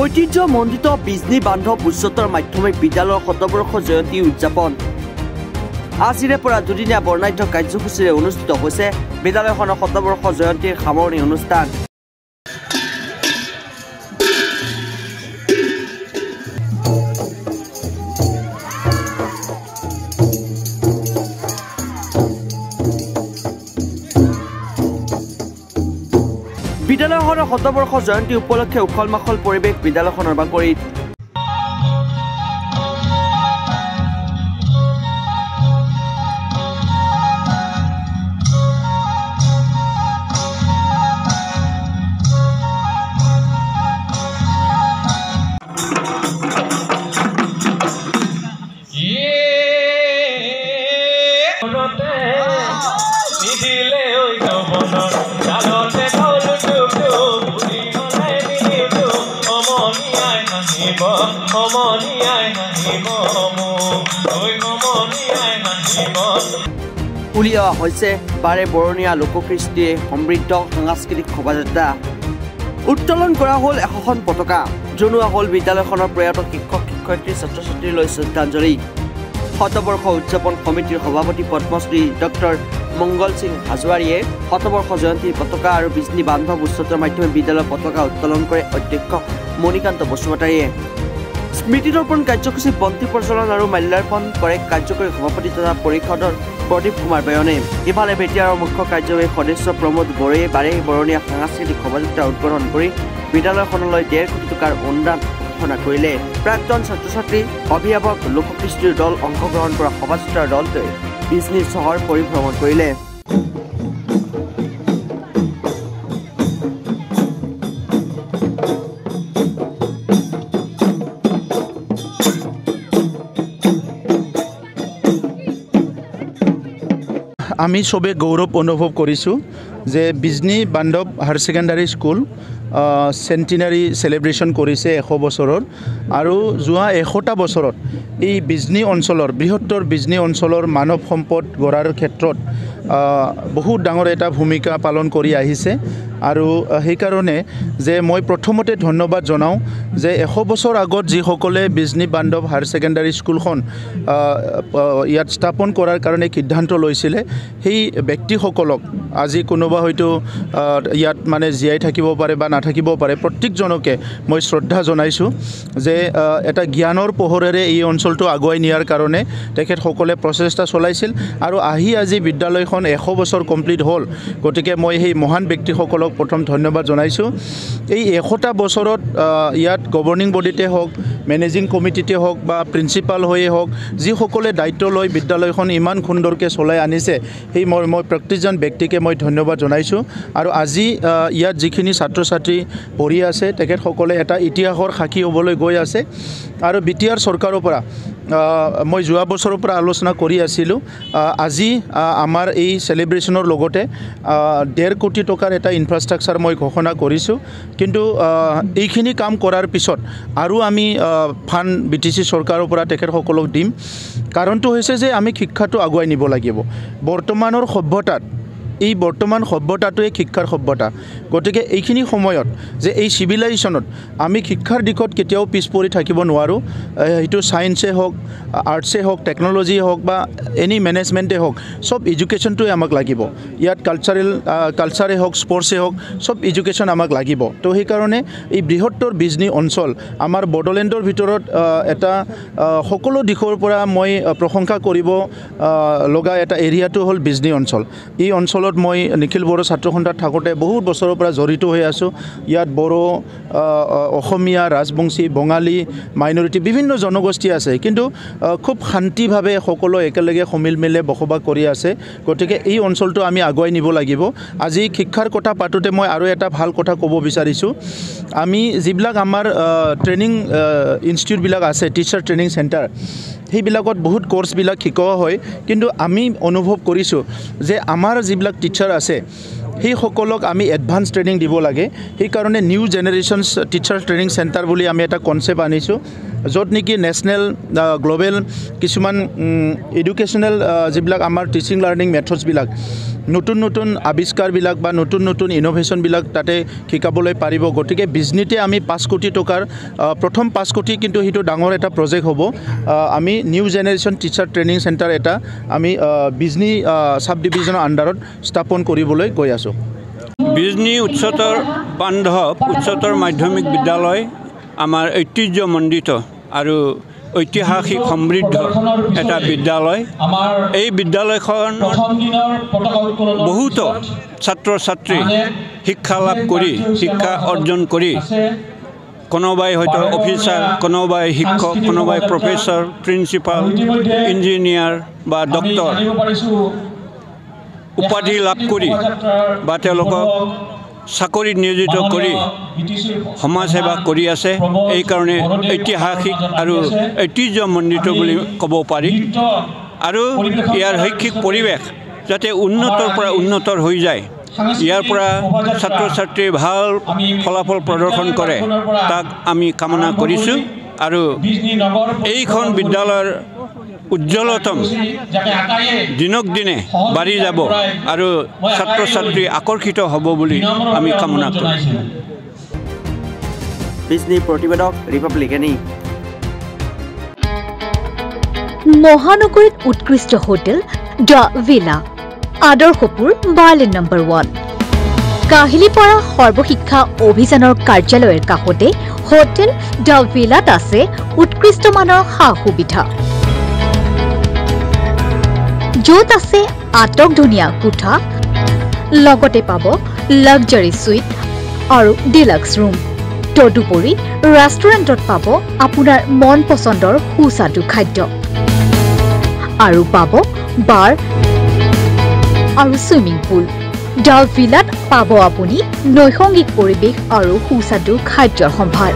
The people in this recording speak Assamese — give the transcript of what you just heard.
ঐতিহ্যমণ্ডিত বিজনী বান্ধৱ উচ্চতৰ মাধ্যমিক বিদ্যালয়ৰ শতবৰ্ষ জয়ন্তী উদযাপন আজিৰে পৰা দুদিনীয়া বৰ্ণাঢ্য কাৰ্যসূচীৰে অনুষ্ঠিত হৈছে বিদ্যালয়খনৰ শতবৰ্ষ জয়ন্তীৰ সামৰণি অনুষ্ঠান। বিদ্যালয়খনৰ শতবৰ্ষ জয়ন্তী উপলক্ষে উখল মাখল পৰিৱেশ বিদ্যালয়খনৰ বাকৰিত। উলিওৱা হৈছে বাৰে বৰণীয়া লোককৃষ্টিয়ে সমৃদ্ধ সাংস্কৃতিক শোভাযাত্ৰা। উত্তোলন কৰা হ'ল 100খন পতাকা, জনোৱা হ'ল বিদ্যালয়খনৰ প্ৰয়াত শিক্ষক শিক্ষয়িত্ৰী ছাত্ৰ ছাত্ৰীলৈ শ্ৰদ্ধাঞ্জলি। শতবৰ্ষ উদযাপন সমিতিৰ সভাপতি পদ্মশ্ৰী ডক্টৰ মংগল সিং হাজোৱাৰীয়ে শতবৰ্ষ জয়ন্তী পতাকা আৰু বিজনী বান্ধৱ উচ্চতৰ মাধ্যমিক বিদ্যালয়ৰ পতাকা উত্তোলন কৰে অধ্যক্ষ মণিকান্ত বসুমতাৰীয়ে। স্মৃতিদৰ্পণ কাৰ্যসূচীত বন্তি প্ৰজ্বলন আৰু মাল্যাৰ্পণ কৰে কাৰ্যকৰী সভাপতি তথা পৰিষদৰ প্ৰদীপ কুমাৰ বয়নে। ইফালে বেটিয়াৰৰ মুখ্য কাৰ্যবাহী সদস্য প্ৰমোদ বড়োৱে বাৰে বৰণীয়া সাংস্কৃতিক শোভাযাত্ৰা উদ্বোধন কৰি বিদ্যালয়খনলৈ 1.5 কোটি টকাৰ অনুদান ঘোষণা কৰিলে। প্ৰাক্তন ছাত্ৰ ছাত্ৰী, অভিভাৱক, লোককৃষ্টিৰ দল অংশগ্ৰহণ কৰা শোভাযাত্ৰাৰ দলটোৱে বিজনী চহৰ পৰিভ্ৰমণ কৰিলে। আমি সবে গৌৰৱ অনুভৱ কৰিছোঁ যে বিজনী বান্ধৱ হায়াৰ ছেকেণ্ডাৰী স্কুল চেণ্টিনাৰী চেলিব্ৰেশ্যন কৰিছে 100 বছৰৰ, আৰু যোৱা 100টা বছৰত এই বিজনী অঞ্চলৰ বৃহত্তৰ বিজনী অঞ্চলৰ মানৱ সম্পদ গঢ়াৰ ক্ষেত্ৰত বহুত ডাঙৰ এটা ভূমিকা পালন কৰি আহিছে। আৰু সেইকাৰণে যে মই প্ৰথমতে ধন্যবাদ জনাওঁ যে 100 বছৰ আগত যিসকলে বিজনী বান্ধৱ হায়াৰ ছেকেণ্ডাৰী স্কুলখন ইয়াত স্থাপন কৰাৰ কাৰণে সিদ্ধান্ত লৈছিলে, সেই ব্যক্তিসকলক আজি কোনোবা হয়তো ইয়াত মানে জীয়াই থাকিব পাৰে বা নাথাকিব পাৰে, প্ৰত্যেকজনকে মই শ্ৰদ্ধা জনাইছোঁ যে এটা জ্ঞানৰ পোহৰেৰে এই অঞ্চলটো আগুৱাই নিয়াৰ কাৰণে তেখেতসকলে প্ৰচেষ্টা চলাইছিল। আৰু আজি বিদ্যালয়খন 100 বছৰ কমপ্লিট হ'ল, গতিকে মই সেই মহান ব্যক্তিসকলক প্ৰথম ধন্যবাদ জনাইছোঁ। এই 100টা বছৰত ইয়াত গভৰ্ণিং বডিতে হওক, মেনেজিং কমিটিতে হওক বা প্ৰিন্সিপাল হৈয়ে হওক, যিসকলে দায়িত্ব লৈ বিদ্যালয়খন ইমান সুন্দৰকৈ চলাই আনিছে, সেই মই প্ৰত্যেকজন ব্যক্তিকে মই ধন্যবাদ জনাইছোঁ। আৰু আজি ইয়াত যিখিনি ছাত্ৰ ছাত্ৰী পঢ়ি আছে, তেখেতসকলে এটা ইতিহাসৰ সাক্ষী হ'বলৈ গৈ আছে। আৰু বিটিআৰ চৰকাৰৰ পৰা মই যোৱা বছৰৰ পৰা আলোচনা কৰি আছিলোঁ, আজি আমাৰ এই চেলিব্ৰেশ্যনৰ লগতে 1.5 কোটি টকাৰ এটা ইনফ্ৰাষ্ট্ৰাকচাৰ মই ঘোষণা কৰিছোঁ। কিন্তু এইখিনি কাম কৰাৰ পিছত আৰু আমি ফাণ্ড BTC চৰকাৰৰ পৰা তেখেতসকলক দিম। কাৰণটো হৈছে যে আমি শিক্ষাটো আগুৱাই নিব লাগিব। বৰ্তমানৰ সভ্যতাত এই বৰ্তমান সভ্যতাটোৱে শিক্ষাৰ সভ্যতা। গতিকে এইখিনি সময়ত যে এই চিভিলাইজেশ্যনত আমি শিক্ষাৰ দিশত কেতিয়াও পিছ পৰি থাকিব নোৱাৰোঁ। সেইটো ছায়েন্সে হওক, আৰ্টছে হওক, টেকন'লজিয়ে হওক বা এনি মেনেজমেণ্টে হওক, চব এডুকেশ্যনটোৱে আমাক লাগিব। ইয়াত কালচাৰে হওক, স্পৰ্টছে হওক, চব এডুকেশ্যন আমাক লাগিব। তো সেইকাৰণে এই বৃহত্তৰ বিজনী অঞ্চল আমাৰ বড়োলেণ্ডৰ ভিতৰত এটা সকলো দিশৰ পৰা মই প্ৰশংসা কৰিব লগা এটা এৰিয়াটো হ'ল বিজনী অঞ্চল। এই অঞ্চলত মই নিখিল বড়ো ছাত্ৰ সন্থাত থাকোঁতে বহুত বছৰৰ পৰা জড়িত হৈ আছোঁ। ইয়াত বড়ো, অসমীয়া, ৰাজবংশী, বঙালী, মাইনৰিটি বিভিন্ন জনগোষ্ঠী আছে, কিন্তু খুব শান্তিভাৱে সকলো একেলগে সমিল মিলে বসবাস কৰি আছে। গতিকে এই অঞ্চলটো আমি আগুৱাই নিব লাগিব। আজি শিক্ষাৰ কথা পাতোঁতে মই আৰু এটা ভাল কথা ক'ব বিচাৰিছোঁ। আমি যিবিলাক আমাৰ ট্ৰেইনিং ইনষ্টিটিউটবিলাক আছে, টিচাৰ ট্ৰেইনিং চেণ্টাৰ, সেইবিলাকত বহুত কোৰ্চবিলাক শিকোৱা হয়, কিন্তু আমি অনুভৱ কৰিছোঁ যে আমাৰ যিবিলাক টিচাৰ আছে সেইসকলক আমি এডভান্স ট্ৰেইনিং দিব লাগে। সেইকাৰণে new generations teacher training centre বুলি আমি এটা কনচেপ্ট আনিছোঁ, য'ত নেকি নেশ্যনেল গ্ল'বেল কিছুমান এডুকেশ্যনেল যিবিলাক আমাৰ টিচিং লাৰ্ণিং মেথডছবিলাক নতুন নতুন আৱিষ্কাৰবিলাক বা নতুন নতুন ইনোভেশ্যনবিলাক তাতে শিকাবলৈ পাৰিব গতিকে বিজনীতে আমি 5 কোটি টকাৰ প্ৰথম 5 কোটি কিন্তু সেইটো ডাঙৰ এটা প্ৰজেক্ট হ'ব আমি new generation teacher training centre এটা আমি বিজনী সাব ডিভিজনৰ আণ্ডাৰত স্থাপন কৰিবলৈ গৈ আছোঁ বিজনী উচ্চতৰ বান্ধৱ উচ্চতৰ মাধ্যমিক বিদ্যালয় আমাৰ ঐতিহ্যমণ্ডিত আৰু ঐতিহাসিক সমৃদ্ধ এটা বিদ্যালয় এই বিদ্যালয়খন বহুত ছাত্ৰ ছাত্ৰী শিক্ষা লাভ কৰি শিক্ষা অৰ্জন কৰি কোনোবাই হয়তো অফিচাৰ কোনোবাই শিক্ষক কোনোবাই প্ৰফেচৰ প্ৰিন্সিপাল ইঞ্জিনিয়াৰ বা ডক্টৰ উপাধি লাভ কৰি বা তেওঁলোকক চাকৰিত নিয়োজিত কৰি সমাজ সেৱা কৰি আছে এই কাৰণে ঐতিহাসিক আৰু ঐতিহ্যমণ্ডিত বুলি ক'ব পাৰি আৰু ইয়াৰ শৈক্ষিক পৰিৱেশ যাতে উন্নতৰ পৰা উন্নতৰ হৈ যায় ইয়াৰ পৰা ছাত্ৰ ছাত্ৰী ভাল ফলাফল প্ৰদৰ্শন কৰে তাক আমি কামনা কৰিছোঁ আৰু এইখন বিদ্যালয়ৰ উজ্জ্বলতম দিনক দিনে বাঢ়ি যাব আৰু ছাত্ৰ ছাত্ৰী আকৰ্ষিত হ'ব বুলি আমি কামনা কৰিছোঁ বিজনী প্ৰতিবেদক ৰিপাব্লিকানী মহানগৰীত উৎকৃষ্ট hotel the villa Adarshpur Berlin number 1 Kahilipara সৰ্বশিক্ষা অভিযানৰ কাৰ্যালয়ৰ কাষতে হোটেল দ্য ভিলাত আছে উৎকৃষ্ট মানৰ সা সুবিধা য'ত আছে আটক ধুনীয়া কোঠা লগতে পাব লাক্সাৰি সুইট আৰু ডিলাক্স ৰুম তদুপৰি ৰেষ্টুৰেণ্টত পাব আপোনাৰ মন পছন্দৰ সুস্বাদু খাদ্য আৰু পাব বাৰ আৰু সুইমিং পুল দ্য ভিলাত পাব আপুনি নৈসংগিক পৰিৱেশ আৰু সুস্বাদু খাদ্যৰ সম্ভাৰ